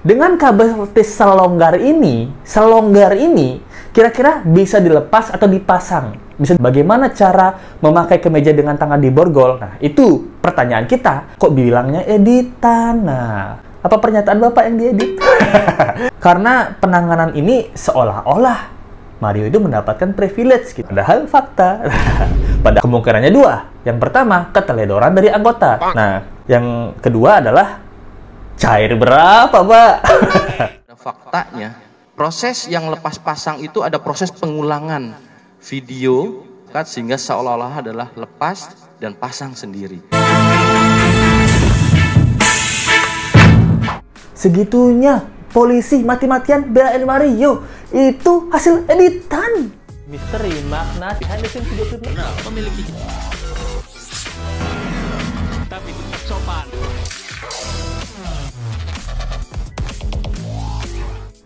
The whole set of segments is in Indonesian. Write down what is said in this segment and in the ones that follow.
dengan kabel tis selonggar ini, kira-kira bisa dilepas atau dipasang? Bagaimana cara memakai kemeja dengan tangan diborgol? Nah, itu pertanyaan kita. Kok bilangnya editan? Nah, apa pernyataan Bapak yang diedit? Karena penanganan ini seolah-olah Mario itu mendapatkan privilege gitu. Padahal fakta. Pada kemungkinannya dua. Yang pertama, keteledoran dari anggota. Nah, yang kedua adalah cair berapa, Pak? Faktanya, proses yang lepas pasang itu ada proses pengulangan video, kan, sehingga seolah-olah adalah lepas dan pasang sendiri. Segitunya polisi mati-matian belain Mario, itu hasil editan. Misteri makna behind the scenes video klip memiliki tapi tetap sopan.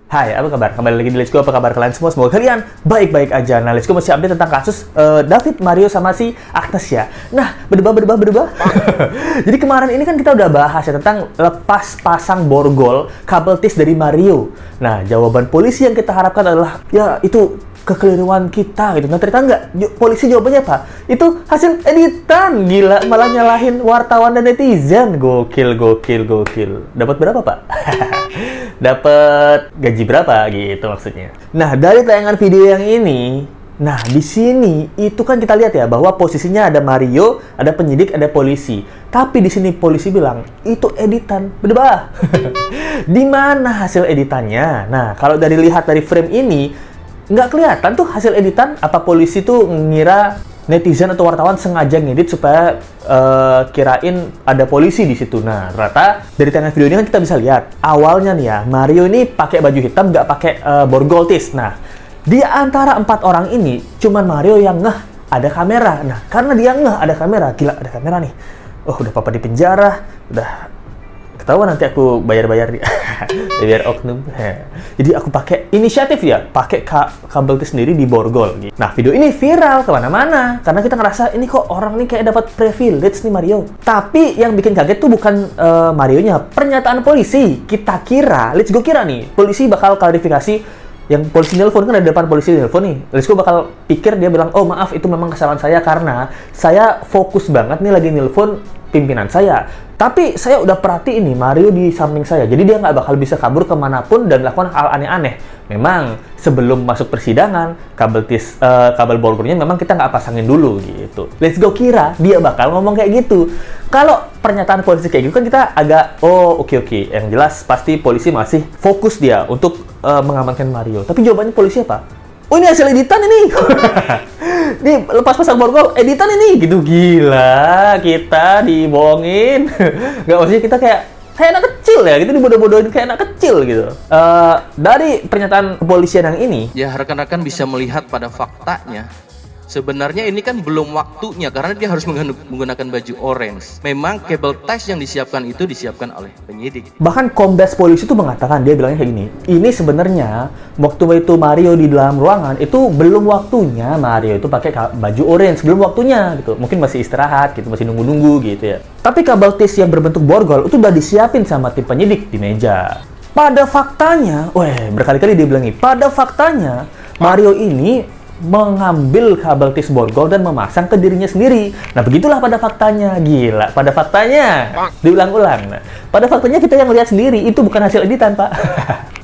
Hai, apa kabar? Kembali lagi di Let's Go. Apa kabar kalian semua? Semoga kalian baik-baik aja. Nah, Let's Go masih update tentang kasus David, Mario, sama si Agnes ya. Nah, berubah. Jadi kemarin ini kan kita udah bahas ya tentang lepas pasang borgol kabel tis dari Mario. Nah, jawaban polisi yang kita harapkan adalah, ya itu kekeliruan kita gitu. Nah, ternyata enggak. Polisi jawabannya apa? Itu hasil editan. Gila, malah nyalahin wartawan dan netizen. Gokil. Dapat berapa, Pak? Dapat gaji berapa gitu maksudnya. Nah, dari tayangan video yang ini, nah di sini itu kan kita lihat ya bahwa posisinya ada Mario, ada penyidik, ada polisi. Tapi di sini polisi bilang itu editan. Berubah. Di mana hasil editannya? Nah, kalau lihat dari frame ini nggak kelihatan tuh hasil editan. Apa polisi tuh ngira netizen atau wartawan sengaja ngedit supaya kirain ada polisi di situ. Nah, ternyata dari tayangan video ini kan kita bisa lihat awalnya nih ya, Mario ini pakai baju hitam, nggak pakai borgol tis. Nah, di antara 4 orang ini cuman Mario yang ngeh ada kamera. Nah, karena dia ngeh ada kamera, gila ada kamera nih. Oh, udah papa di penjara, udah ketahuan nanti aku bayar nih. Biar oknum. Jadi aku pakai inisiatif ya, pakai kabel tis sendiri di borgol. Nah, video ini viral kemana-mana karena kita ngerasa ini kok orang nih kayak dapat privilege nih Mario. Tapi yang bikin kaget tuh bukan Marionya, pernyataan polisi. Kita kira, Let's Go kira nih, polisi bakal klarifikasi. Yang polisi nelpon kan ada depan polisi nelpon nih. Let's Go bakal pikir dia bilang, oh maaf itu memang kesalahan saya karena saya fokus banget nih lagi nelpon pimpinan saya. Tapi saya udah perhatiin nih Mario di samping saya. Jadi dia nggak bakal bisa kabur kemanapun dan melakukan hal aneh-aneh. Memang sebelum masuk persidangan, kabel borgolnya memang kita nggak pasangin dulu gitu. Let's Go kira dia bakal ngomong kayak gitu. Kalau pernyataan polisi kayak gitu kan kita agak, oh oke. Yang jelas pasti polisi masih fokus dia untuk mengamankan Mario. Tapi jawabannya polisi apa? Oh ini hasil editan ini. Nih lepas pasang borgol editan ini gitu. Gila, kita dibohongin. Nggak, maksudnya kita kayak anak kecil ya gitu, dibodoh-bodohin kayak anak kecil gitu. Dari pernyataan kepolisian yang ini Ya, rekan-rekan bisa melihat pada faktanya, sebenarnya ini kan belum waktunya karena dia harus menggunakan baju orange. Memang kabel ties yang disiapkan itu disiapkan oleh penyidik. bahkan kombes polisi itu mengatakan, dia bilangnya kayak gini, ini sebenarnya waktu itu Mario di dalam ruangan itu belum waktunya Mario itu pakai baju orange, belum waktunya gitu. Mungkin masih istirahat gitu, masih nunggu-nunggu gitu ya. Tapi kabel tis yang berbentuk borgol itu udah disiapin sama tim penyidik di meja. Pada faktanya, berkali-kali dia bilang nih, pada faktanya Mario ini mengambil kabel tis borgol dan memasang ke dirinya sendiri. Nah, begitulah pada faktanya. Gila, pada faktanya. Diulang-ulang. Nah, pada faktanya kita yang lihat sendiri, itu bukan hasil editan, Pak.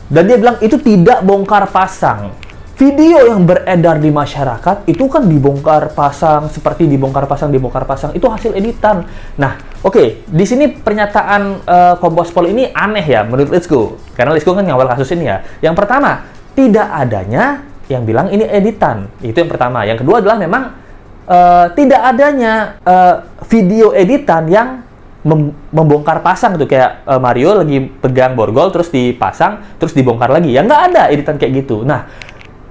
Dan dia bilang itu tidak bongkar pasang. Video yang beredar di masyarakat itu kan dibongkar pasang, seperti dibongkar pasang, itu hasil editan. Nah, oke, di sini pernyataan Kompos Pol ini aneh ya menurut Let's Go. Karena Let's Go kan ngawal kasus ini ya. Yang pertama, tidak adanya yang bilang ini editan. Itu yang pertama. Yang kedua adalah memang tidak adanya video editan yang membongkar pasang gitu. Kayak Mario lagi pegang borgol, terus dipasang, terus dibongkar lagi. Ya nggak ada editan kayak gitu. Nah,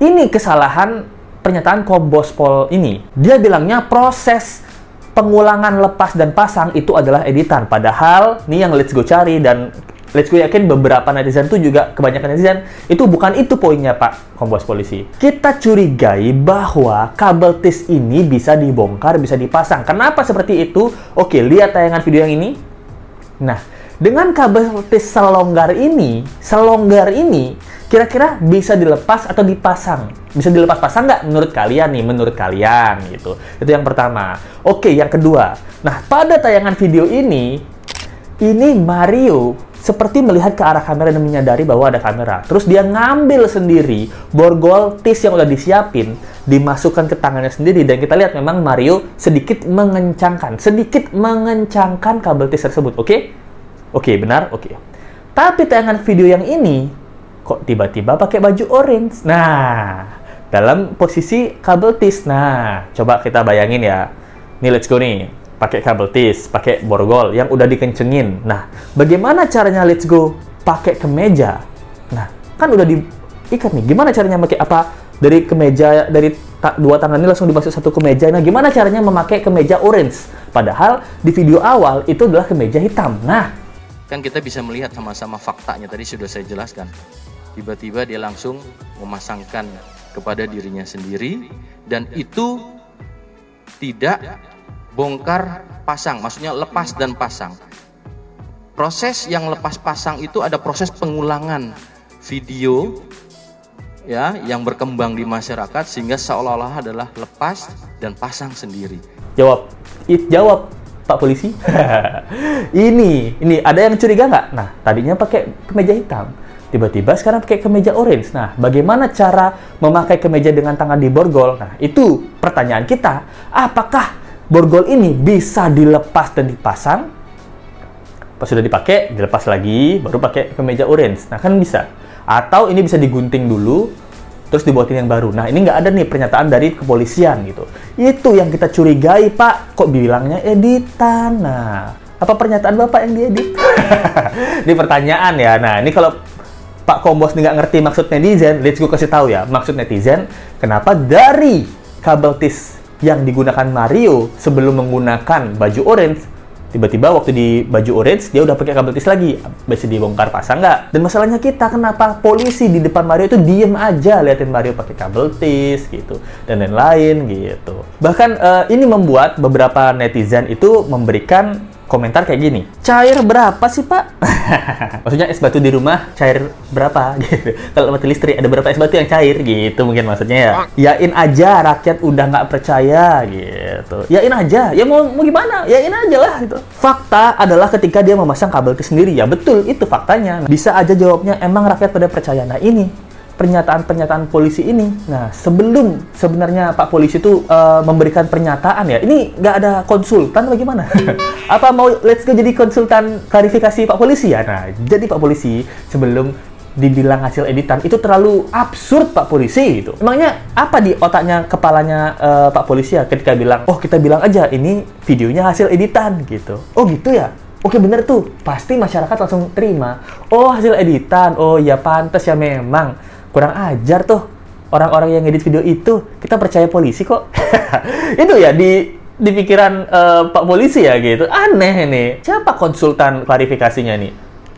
ini kesalahan pernyataan Kompos Pol ini. Dia bilangnya proses pengulangan lepas dan pasang itu adalah editan. Padahal, nih yang Let's Go cari dan Let's Go yakin beberapa netizen tuh juga, kebanyakan netizen, itu bukan itu poinnya Pak Kompos Polisi. Kita curigai bahwa kabel tis ini bisa dibongkar, bisa dipasang. Kenapa seperti itu? Oke, lihat tayangan video yang ini. Nah, Dengan kabel tis selonggar ini, kira-kira bisa dilepas atau dipasang? Bisa dilepas-pasang nggak menurut kalian nih? Menurut kalian gitu. Itu yang pertama. Oke, yang kedua. Nah, pada tayangan video ini Mario seperti melihat ke arah kamera dan menyadari bahwa ada kamera. Terus dia ngambil sendiri borgol tis yang udah disiapin, dimasukkan ke tangannya sendiri, dan kita lihat memang Mario sedikit mengencangkan kabel tis tersebut. Oke, benar? Oke. Tapi tayangan video yang ini kok tiba-tiba pakai baju orange. Nah, dalam posisi kabel tis. Nah, coba kita bayangin ya. Nih, let's go nih. Pakai kabel tis, pakai borgol yang udah dikencengin. Nah, bagaimana caranya let's go pakai kemeja? Nah, kan udah diikat nih. Gimana caranya pakai apa? Dari kemeja, dari dua tangan ini langsung dimasuk satu kemeja. Nah, gimana caranya memakai kemeja orange? Padahal di video awal itu adalah kemeja hitam. Nah, Kan kita bisa melihat sama-sama faktanya, tadi sudah saya jelaskan. Tiba-tiba dia langsung memasangkan kepada dirinya sendiri, dan itu tidak bongkar pasang, maksudnya lepas dan pasang. Proses yang lepas pasang itu ada proses pengulangan video ya yang berkembang di masyarakat sehingga seolah-olah adalah lepas dan pasang sendiri. Jawab Pak Polisi. ini ada yang curiga nggak? Nah, tadinya pakai kemeja hitam, tiba-tiba sekarang pakai kemeja orange. Nah, bagaimana cara memakai kemeja dengan tangan di borgol? Nah, itu pertanyaan kita. Apakah borgol ini bisa dilepas dan dipasang? Pas sudah dipakai, dilepas lagi, baru pakai kemeja orange. Nah, kan bisa. Atau ini bisa digunting dulu, terus dibuatin yang baru. Nah, ini nggak ada nih pernyataan dari kepolisian gitu. Itu yang kita curigai, Pak. Kok bilangnya editan? Nah, apa pernyataan Bapak yang diedit? Ini pertanyaan ya. Nah, ini kalau Pak Kombos nggak ngerti maksud netizen, let's go kasih tahu ya. Maksud netizen, kenapa dari kabel tis yang digunakan Mario sebelum menggunakan baju orange, tiba-tiba waktu di baju orange, dia udah pakai kabel tis lagi. Bisa dibongkar pasang nggak? Dan masalahnya kita, kenapa polisi di depan Mario itu diem aja liatin Mario pakai kabel tis gitu, dan lain-lain gitu. Bahkan ini membuat beberapa netizen itu memberikan komentar kayak gini. Cair berapa sih, Pak? Maksudnya es batu di rumah cair berapa gitu. Kalau mati listrik ada berapa es batu yang cair gitu mungkin maksudnya ya. Yain aja, rakyat udah nggak percaya gitu. Yain aja, ya mau gimana? Yain aja lah gitu. Fakta adalah ketika dia memasang kabel tis sendiri, ya betul itu faktanya. Bisa aja jawabnya emang rakyat pada percaya. Nah, ini pernyataan-pernyataan polisi ini. Nah, sebelum sebenarnya Pak Polisi itu memberikan pernyataan ya, ini nggak ada konsultan bagaimana? Apa mau let's go jadi konsultan klarifikasi Pak Polisi ya? Nah, jadi Pak Polisi sebelum dibilang hasil editan itu terlalu absurd Pak Polisi gitu. Emangnya apa di otaknya, kepalanya Pak Polisi ya ketika bilang, oh kita bilang aja ini videonya hasil editan gitu. Oh gitu ya? Oke bener tuh, pasti masyarakat langsung terima. Oh hasil editan, oh ya pantas ya memang. Kurang ajar tuh orang-orang yang edit video itu, kita percaya polisi kok. Itu ya di pikiran Pak Polisi ya gitu. Aneh nih. Siapa konsultan klarifikasinya nih?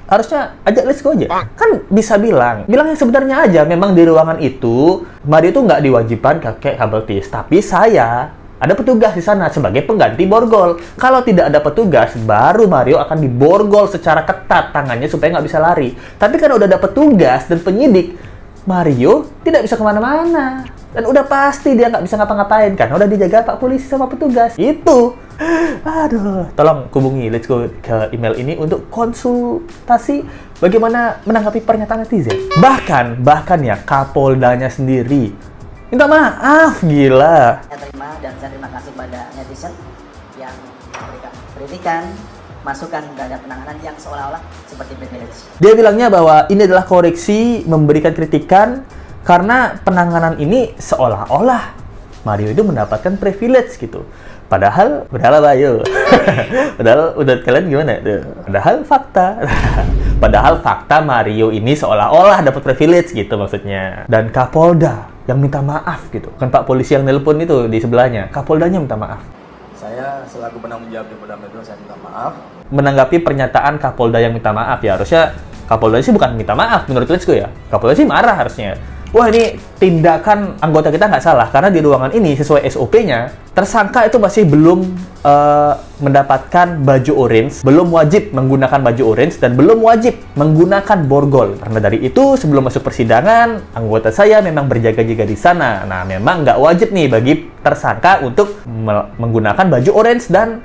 Harusnya ajak let's go aja. Kan bisa bilang yang sebenarnya aja. Memang di ruangan itu Mario itu nggak diwajibkan pakai kabel tis, tapi ada petugas di sana sebagai pengganti borgol. Kalau tidak ada petugas, baru Mario akan diborgol secara ketat tangannya supaya nggak bisa lari. Tapi karena udah ada petugas dan penyidik, Mario tidak bisa kemana-mana. Dan udah pasti dia nggak bisa ngapa-ngapain karena udah dijaga Pak Polisi sama petugas. Itu. Aduh, tolong hubungi let's go ke email ini untuk konsultasi bagaimana menanggapi pernyataan netizen. Bahkan ya Kapoldanya sendiri minta maaf, gila. Saya terima dan saya terima kasih pada netizen yang memberikan kritikan, masukan terhadap penanganan yang seolah-olah seperti privilege. Dia bilangnya bahwa ini adalah koreksi, memberikan kritikan karena penanganan ini seolah-olah Mario itu mendapatkan privilege gitu. Padahal Bayu. Padahal udah kalian gimana tuh? Padahal fakta Mario ini seolah-olah dapat privilege gitu maksudnya. Dan Kapolda yang minta maaf gitu. Kan Pak Polisi yang nelpon itu di sebelahnya, Kapoldanya minta maaf. Saya selaku penanggung jawab di Polda Metro, saya minta maaf. Menanggapi pernyataan Kapolda yang minta maaf ya, harusnya Kapolda sih bukan minta maaf menurut Let's Go ya. Kapolda sih marah harusnya. wah ini tindakan anggota kita nggak salah, karena di ruangan ini sesuai SOP-nya, tersangka itu masih belum mendapatkan baju orange, belum wajib menggunakan baju orange, dan belum wajib menggunakan borgol. Karena dari itu, sebelum masuk persidangan, anggota saya memang berjaga-jaga di sana. Nah, memang nggak wajib nih bagi tersangka untuk menggunakan baju orange dan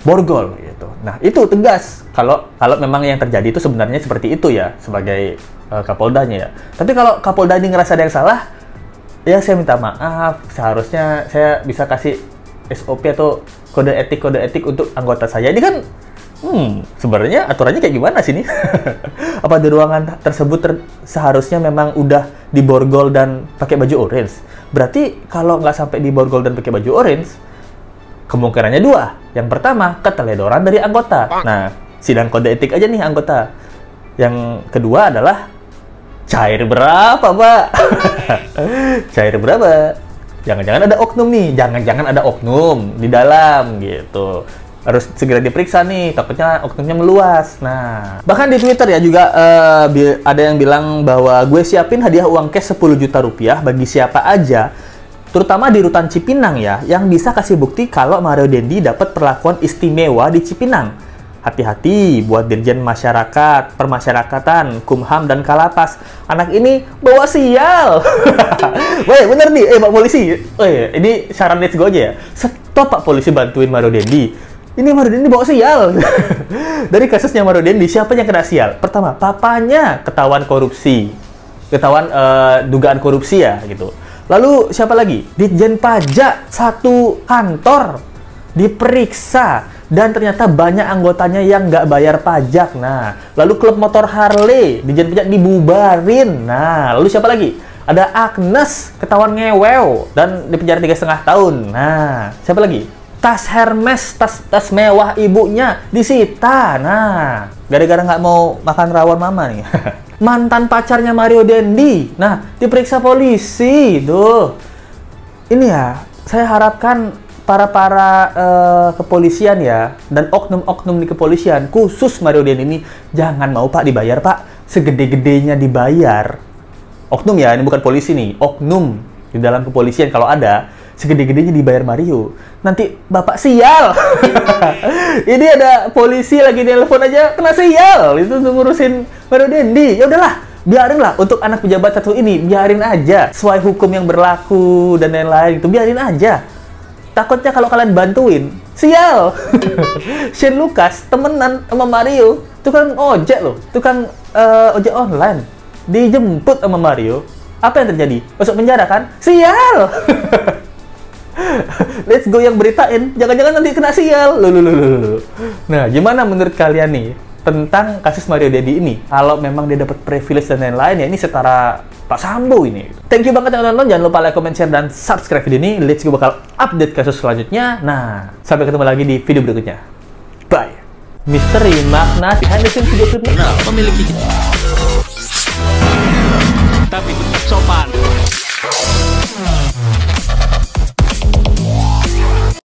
borgol gitu. Nah, itu tegas kalau memang yang terjadi itu sebenarnya seperti itu ya, sebagai Kapoldanya ya. Tapi kalau Kapolda ini ngerasa ada yang salah, ya saya minta maaf. Seharusnya saya bisa kasih SOP atau kode etik untuk anggota saya. Ini kan sebenarnya aturannya kayak gimana sih nih? Apa di ruangan tersebut seharusnya memang udah diborgol dan pakai baju orange? Berarti kalau nggak sampai diborgol dan pakai baju orange, kemungkinannya dua. Yang pertama, keteledoran dari anggota. Nah, sidang kode etik aja nih anggota. Yang kedua adalah cair berapa, Pak? Cair berapa? Jangan-jangan ada oknum nih. Jangan-jangan ada oknum di dalam gitu. Harus segera diperiksa nih, takutnya oknumnya meluas. Nah, bahkan di Twitter ya juga ada yang bilang bahwa gue siapin hadiah uang cash 10 juta rupiah bagi siapa aja, terutama di Rutan Cipinang ya, yang bisa kasih bukti kalau Mario Dendi dapat perlakuan istimewa di Cipinang. Hati-hati buat Dirjen Masyarakat, Permasyarakatan, Kumham, dan Kalapas. Anak ini bawa sial. Woi, bener nih, Pak Polisi. Ini saran let's go aja ya. Stop, Pak Polisi, bantuin Mario Dendi. Ini Mario Dendi bawa sial. Dari kasusnya Mario Dendi, siapa yang kena sial? Pertama, papanya ketahuan korupsi. Ketahuan dugaan korupsi ya, gitu. Lalu, siapa lagi? Ditjen Pajak, satu kantor diperiksa. Dan ternyata banyak anggotanya yang nggak bayar pajak. Nah, lalu klub motor Harley, Ditjen Pajak dibubarin. Nah, lalu siapa lagi? Ada Agnes, ketahuan ngewew, dan dipenjara 3,5 tahun. Nah, siapa lagi? Tas Hermes, tas mewah ibunya, disita. Nah, gara-gara nggak mau makan rawon mama nih. Mantan pacarnya Mario Dendi. Nah, diperiksa polisi. Tuh. Ini ya, saya harapkan para kepolisian ya, dan oknum-oknum di kepolisian, khusus Mario Dendi ini, jangan mau Pak dibayar Pak, segede-gedenya dibayar. Oknum ya, ini bukan polisi nih, oknum di dalam kepolisian kalau ada, segede-gedenya dibayar Mario. Nanti Bapak sial. Ini ada polisi lagi nelpon aja, kena sial, itu untuk ngurusin Mario Dendi. Ya udahlah, biarin lah untuk anak pejabat satu ini, biarin aja, sesuai hukum yang berlaku dan lain-lain itu, biarin aja. Takutnya kalau kalian bantuin, sial. Shane Lucas temenan sama Mario, tukang ojek loh, tukang ojek online, dijemput sama Mario. Apa yang terjadi? Masuk penjara kan? Sial. Let's go yang beritain, jangan-jangan nanti kena sial. Loh. Nah, gimana menurut kalian nih tentang kasus Mario Dendi ini? Kalau memang dia dapat privilege dan lain-lain, ya ini setara Pak Sambo ini. Thank you banget yang nonton. Jangan lupa like, comment, share, dan subscribe video ini. Let's go bakal update kasus selanjutnya. Nah, sampai ketemu lagi di video berikutnya. Bye. Misteri makna behind the scenes video klipnya memiliki